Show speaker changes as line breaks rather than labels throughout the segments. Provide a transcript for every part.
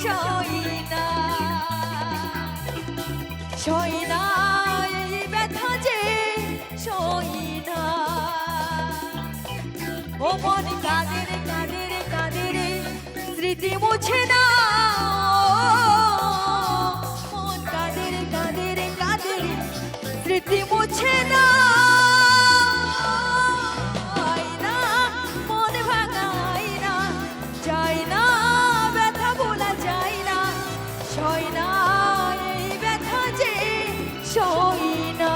সই না সই না এই ব্যথা যে সই না ও মন কাঁদে রে কাঁদে রে কাঁদে রে স্মৃতি মুছে না মন কাঁদে রে কাঁদে রে কাঁদে রে স্মৃতি মুছে না আয়না মন ভাঙা আয়না যায় না ব্যথা ভোলা যায় না সয় না এই ব্যথা যে সয় না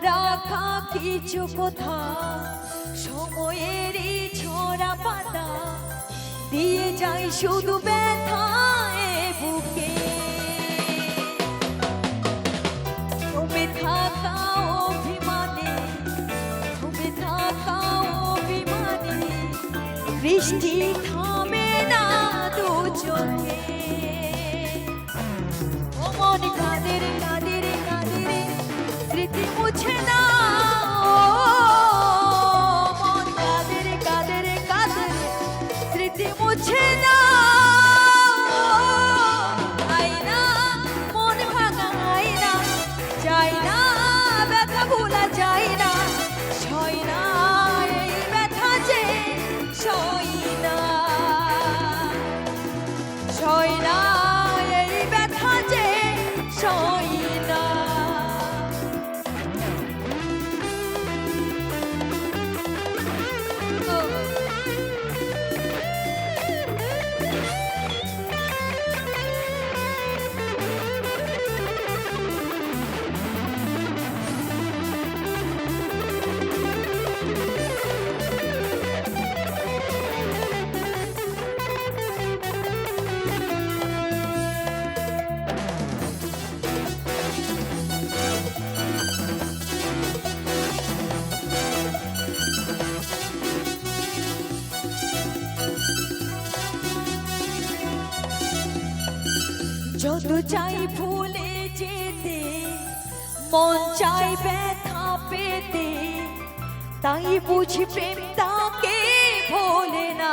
রাখা কিছু কথা সময়েরই ছোড়া পাতা দিয়ে যাই শুধু ব্যথায় বুকে তুমি থাকা অভিমানে তুমি থাকা অভিমানে বৃষ্টি থামে না দু চোখে ও মন কাঁদের কাঁদের কাঁদের স্মৃতি মুছে না মন কাঁদে রে কাঁদে রে কাঁদে রে স্মৃতি মুছে না আয়না মন ভাঙা আয়না যায় না ব্যথা ভোলা যায় না সয় না এই ব্যথা যে সয় না সয় না এই ব্যথা যে সয় না যত চাই ভুলে যেতে মন চাই ব্যথা পেতে তাই বুঝি প্রেম তাকে ভোলে না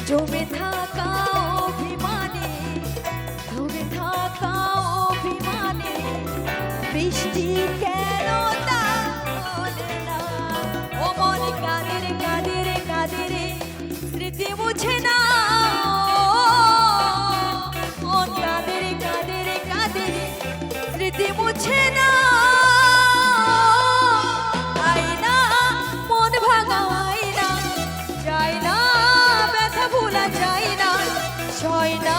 জমে থাকা অভিমানে জমে থাকা অভিমানে বৃষ্টি কেন তা বলে না ও মন কাঁদে রে কাঁদে রে কাঁদে রে স্মৃতি মুছে না মন কাঁদে রে কাঁদে রে কাঁদে রে স্মৃতি মুছে না আয়না মন ভাঙা আয়না যায় না ব্যথা ভোলা যায় না সয় না